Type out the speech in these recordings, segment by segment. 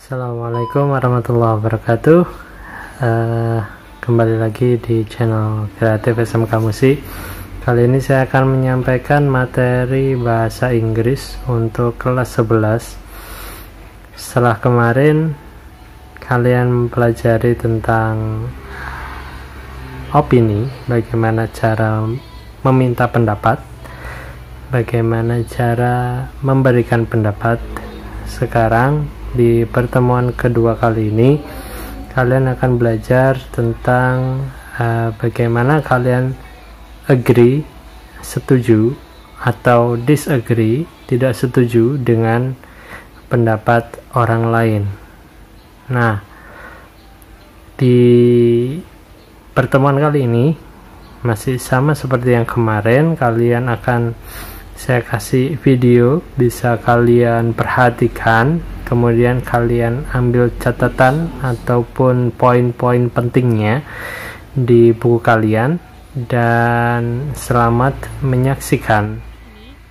Assalamualaikum warahmatullahi wabarakatuh. Kembali lagi di channel Kreatif SMK Musik. Kali ini saya akan menyampaikan materi bahasa Inggris untuk kelas 11. Setelah kemarin kalian mempelajari tentang opini, bagaimana cara meminta pendapat, bagaimana cara memberikan pendapat. Sekarang di pertemuan kedua kali ini kalian akan belajar tentang bagaimana kalian agree, setuju, atau disagree, tidak setuju dengan pendapat orang lain. Nah, di pertemuan kali ini masih sama seperti yang kemarin. Saya kasih video, bisa kalian perhatikan, kemudian kalian ambil catatan ataupun poin-poin pentingnya di buku kalian, dan selamat menyaksikan.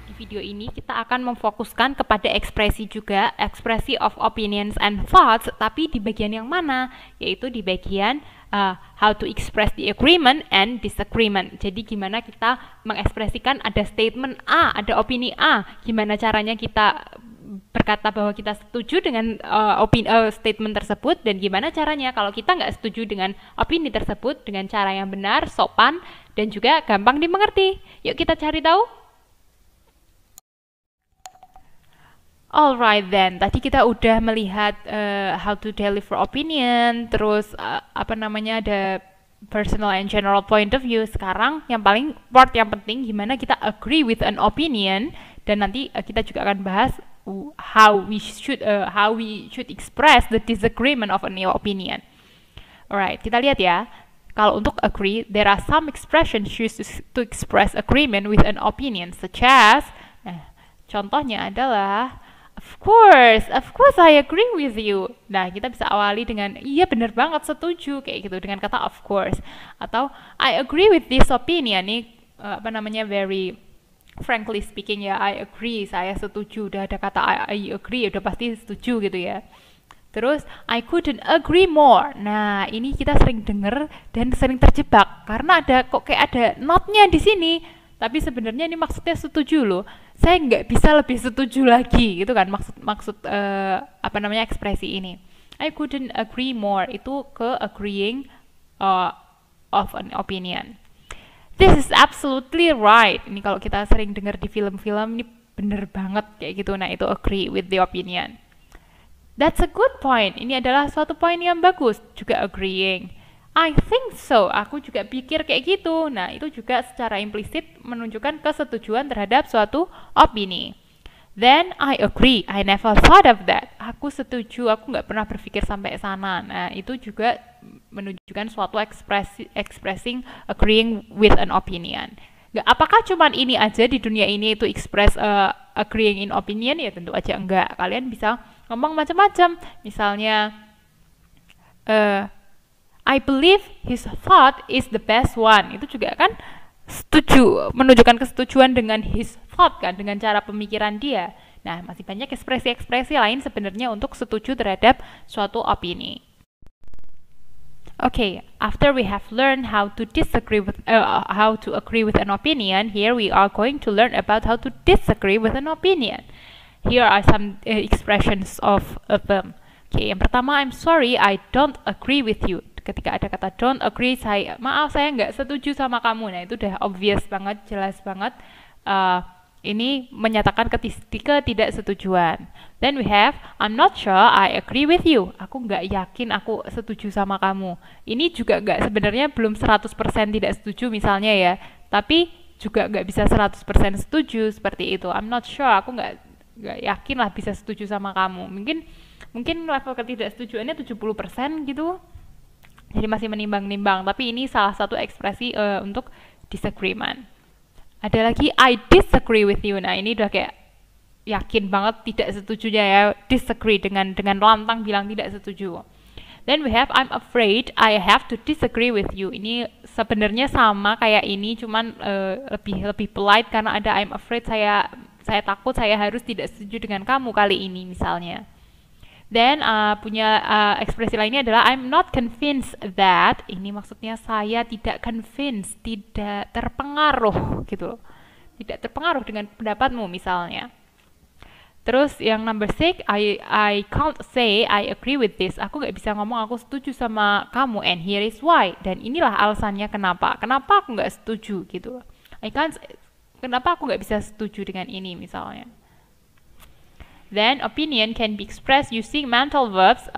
Di video ini kita akan memfokuskan kepada ekspresi juga, ekspresi of opinions and thoughts, tapi di bagian yang mana? Yaitu di bagian how to express the agreement and disagreement. Jadi gimana kita mengekspresikan ada statement A, ada opini A, gimana caranya kita berkata bahwa kita setuju dengan statement tersebut, dan gimana caranya kalau kita nggak setuju dengan opini tersebut dengan cara yang benar, sopan, dan juga gampang dimengerti. Yuk kita cari tahu. Alright then, tadi kita udah melihat how to deliver opinion, terus ada personal and general point of view. Sekarang yang part yang penting gimana kita agree with an opinion, dan nanti kita juga akan bahas how we should express the disagreement of a new opinion. Alright, kita lihat ya. Kalau untuk agree, there are some expressions used to express agreement with an opinion, such as, contohnya adalah of course I agree with you. Nah, kita bisa awali dengan iya benar banget, setuju, kayak gitu dengan kata of course. Atau I agree with this opinion. Ini very frankly speaking ya, I agree, saya setuju. Udah ada kata I agree, udah pasti setuju gitu ya. Terus I couldn't agree more. Nah, ini kita sering dengar dan sering terjebak karena kayak ada notnya di sini. Tapi sebenarnya ini maksudnya setuju loh. Saya nggak bisa lebih setuju lagi, gitu kan maksud ekspresi ini. I couldn't agree more itu ke agreeing of an opinion. This is absolutely right. Ini kalau kita sering dengar di film-film, ini bener banget kayak gitu. Nah, itu agree with the opinion. That's a good point. Ini adalah suatu poin yang bagus. Juga agreeing. I think so. Aku juga pikir kayak gitu. Nah, itu juga secara implisit menunjukkan kesetujuan terhadap suatu opini. Then I agree. I never thought of that. Aku setuju. Aku nggak pernah berpikir sampai sana. Nah, itu juga menunjukkan suatu expressing agreeing with an opinion. Apakah cuman ini aja di dunia ini itu express agreeing in opinion? Ya tentu aja enggak. Kalian bisa ngomong macam-macam. Misalnya, I believe his thought is the best one. Itu juga kan setuju, menunjukkan kesetujuan dengan his thought kan, dengan cara pemikiran dia. Nah, masih banyak ekspresi-ekspresi lain sebenarnya untuk setuju terhadap suatu opini. Okay, after we have learned how to agree with an opinion, here we are going to learn about how to disagree with an opinion. Here are some expressions of them. Okay, yang pertama, I'm sorry, I don't agree with you. Ketika ada kata don't agree, maaf saya nggak setuju sama kamu. Nah, itu udah obvious banget, jelas banget. Ini menyatakan ketidaksetujuan. Then we have I'm not sure I agree with you. Aku nggak yakin aku setuju sama kamu. Ini juga sebenarnya belum 100% tidak setuju misalnya ya. Tapi juga nggak bisa 100% setuju seperti itu. I'm not sure, aku nggak yakin lah bisa setuju sama kamu. Mungkin level ketidaksetujuannya 70% gitu. Jadi masih menimbang-nimbang, tapi ini salah satu ekspresi untuk disagreement. Ada lagi I disagree with you. Nah, ini udah kayak yakin banget tidak setujunya ya, disagree dengan lantang bilang tidak setuju. Then we have I'm afraid I have to disagree with you. Ini sebenarnya sama kayak ini, cuman lebih polite karena ada I'm afraid, saya takut saya harus tidak setuju dengan kamu kali ini misalnya. Then punya ekspresi lainnya adalah I'm not convinced that. Ini maksudnya saya tidak convinced, tidak terpengaruh gitu. Tidak terpengaruh dengan pendapatmu misalnya. Terus yang number 6, I can't say I agree with this. Aku nggak bisa ngomong aku setuju sama kamu, and here is why. Dan inilah alasannya kenapa. Kenapa aku nggak setuju gitu. Kenapa aku nggak bisa setuju dengan ini misalnya. Then opinion can be expressed using mental verbs.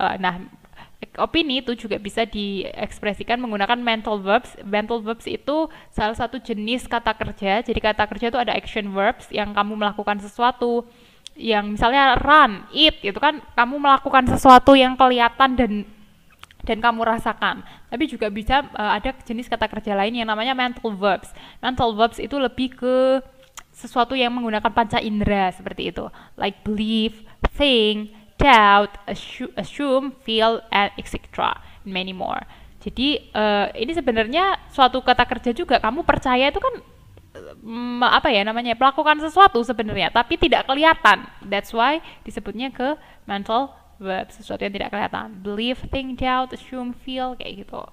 Opini itu juga bisa diekspresikan menggunakan mental verbs. Mental verbs itu salah satu jenis kata kerja. Jadi kata kerja itu ada action verbs yang kamu melakukan sesuatu. Yang misalnya run, eat, itu kan kamu melakukan sesuatu yang kelihatan dan kamu rasakan. Tapi juga bisa ada jenis kata kerja lain yang namanya mental verbs. Mental verbs itu lebih ke sesuatu yang menggunakan panca indera seperti itu, like believe, think, doubt, assume, feel, and etc. Many more. Jadi ini sebenarnya suatu kata kerja juga. Kamu percaya itu kan melakukan sesuatu sebenarnya, tapi tidak kelihatan. That's why disebutnya ke mental verbs, sesuatu yang tidak kelihatan. Believe, think, doubt, assume, feel, kayak gitu.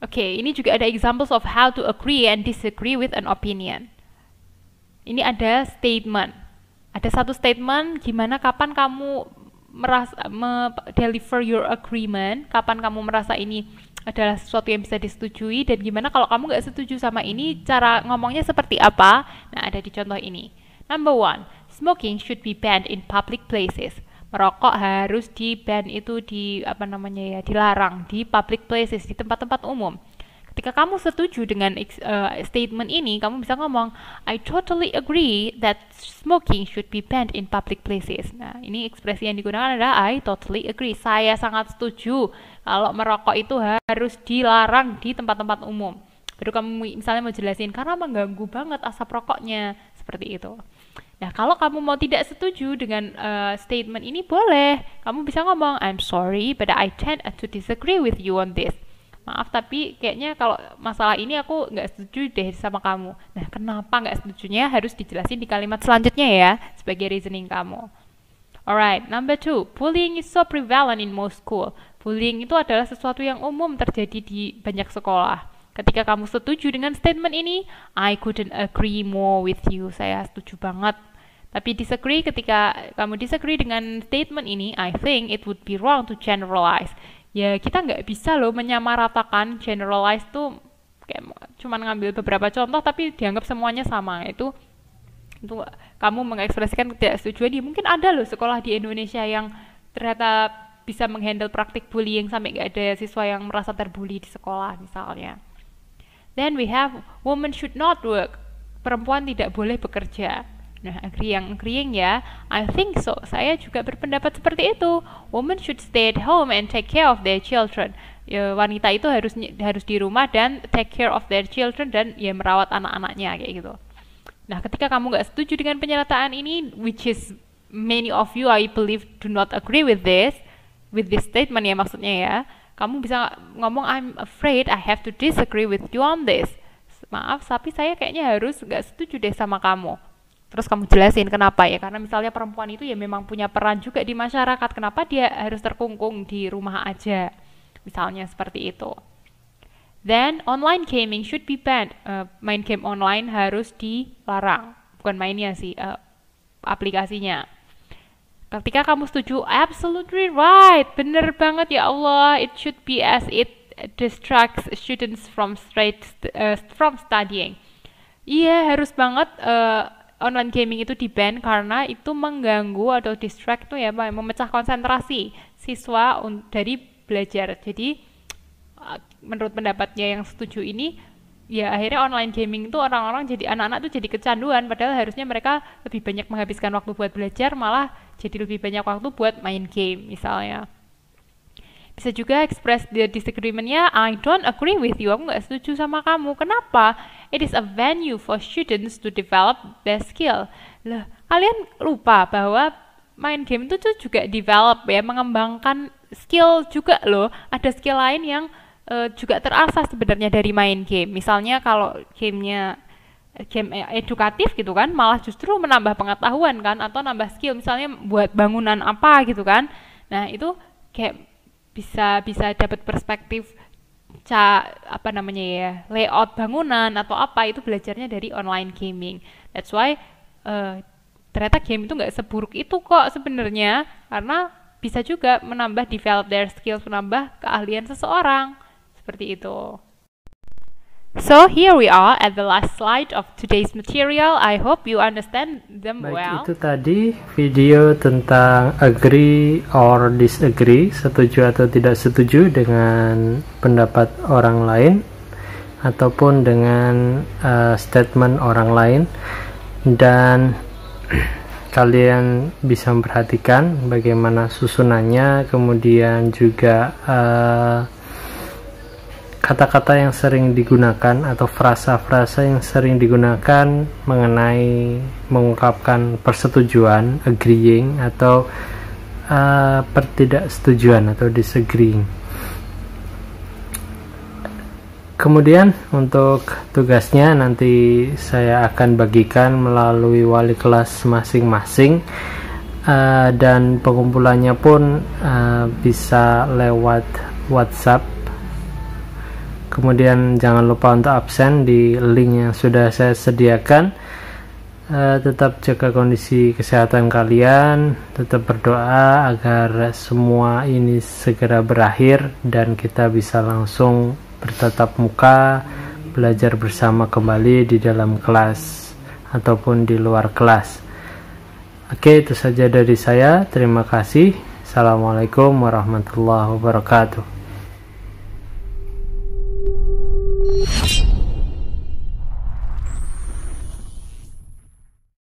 Oke, ini juga ada examples of how to agree and disagree with an opinion. Ini ada statement. Ada satu statement gimana kapan kamu deliver your agreement, kapan kamu merasa ini adalah sesuatu yang bisa disetujui, dan gimana kalau kamu nggak setuju sama ini, cara ngomongnya seperti apa. Nah, ada di contoh ini. Number 1, smoking should be banned in public places. Merokok harus di-ban, itu dilarang di public places, di tempat-tempat umum. Ketika kamu setuju dengan statement ini, kamu bisa ngomong, I totally agree that smoking should be banned in public places. Nah, ini ekspresi yang digunakan adalah I totally agree. Saya sangat setuju kalau merokok itu harus dilarang di tempat-tempat umum. Baru kamu misalnya mau jelasin, karena mengganggu banget asap rokoknya, seperti itu. Nah, kalau kamu mau tidak setuju dengan statement ini, boleh. Kamu bisa ngomong, I'm sorry, but I tend to disagree with you on this. Maaf, tapi kayaknya kalau masalah ini aku nggak setuju deh sama kamu. Nah, kenapa nggak setujunya harus dijelasin di kalimat selanjutnya ya, sebagai reasoning kamu. Alright, number 2, bullying is so prevalent in most school. Bullying itu adalah sesuatu yang umum terjadi di banyak sekolah. Ketika kamu setuju dengan statement ini, I couldn't agree more with you. Saya setuju banget. Tapi disagree, ketika kamu disagree dengan statement ini, I think it would be wrong to generalize. Ya, kita nggak bisa loh menyamaratakan. Generalize tuh kayak cuma ngambil beberapa contoh tapi dianggap semuanya sama. Itu kamu mengekspresikan ketidaksetujuan. Ya, mungkin ada loh sekolah di Indonesia yang ternyata bisa menghandle praktik bullying sampai nggak ada siswa yang merasa terbully di sekolah misalnya. Then we have women should not work. Perempuan tidak boleh bekerja. Nah, agreeing ya. I think so. Saya juga berpendapat seperti itu. Women should stay at home and take care of their children. Ya, wanita itu harus di rumah dan take care of their children, dan ya merawat anak-anaknya kayak gitu. Nah, ketika kamu nggak setuju dengan pernyataan ini, which is many of you I believe do not agree with this statement ya maksudnya ya. Kamu bisa ngomong, I'm afraid I have to disagree with you on this. Maaf, tapi saya kayaknya harus nggak setuju deh sama kamu. Terus kamu jelasin kenapa ya, karena misalnya perempuan itu ya memang punya peran juga di masyarakat, kenapa dia harus terkungkung di rumah aja, misalnya seperti itu. Then online gaming should be banned. Main game online harus dilarang, bukan mainnya sih, aplikasinya. Ketika kamu setuju, absolutely right, bener banget ya Allah, it should be as it distracts students from studying. Iya, harus banget online gaming itu di-ban karena itu mengganggu atau distract tuh ya, memecah konsentrasi siswa dari belajar. Jadi menurut pendapatnya yang setuju ini, ya akhirnya online gaming itu anak-anak tuh jadi kecanduan, padahal harusnya mereka lebih banyak menghabiskan waktu buat belajar, malah jadi lebih banyak waktu buat main game misalnya. Bisa juga express the disagreement-nya, I don't agree with you, aku nggak setuju sama kamu. Kenapa? It is a venue for students to develop their skill. Lah, kalian lupa bahwa main game itu tuh juga develop ya, mengembangkan skill juga loh. Ada skill lain yang juga terasah sebenarnya dari main game. Misalnya kalau gamenya game edukatif gitu kan, malah justru menambah pengetahuan kan, atau nambah skill, misalnya buat bangunan apa gitu kan. Nah itu kayak bisa dapat perspektif apa namanya ya, layout bangunan atau apa, itu belajarnya dari online gaming. That's why ternyata game itu nggak seburuk itu kok sebenarnya, karena bisa juga menambah develop their skills, menambah keahlian seseorang seperti itu. So here we are at the last slide of today's material. I hope you understand them well. Itu tadi video tentang agree or disagree, setuju atau tidak setuju dengan pendapat orang lain ataupun dengan statement orang lain, dan kalian bisa memperhatikan bagaimana susunannya, kemudian juga kata-kata yang sering digunakan atau frasa-frasa yang sering digunakan mengenai mengungkapkan persetujuan, agreeing, atau pertidaksetujuan atau disagreeing. Kemudian untuk tugasnya nanti saya akan bagikan melalui wali kelas masing-masing, dan pengumpulannya pun bisa lewat WhatsApp. Kemudian jangan lupa untuk absen di link yang sudah saya sediakan. Tetap jaga kondisi kesehatan kalian, tetap berdoa agar semua ini segera berakhir dan kita bisa langsung bertatap muka, belajar bersama kembali di dalam kelas ataupun di luar kelas. Oke, itu saja dari saya. Terima kasih. Assalamualaikum warahmatullahi wabarakatuh.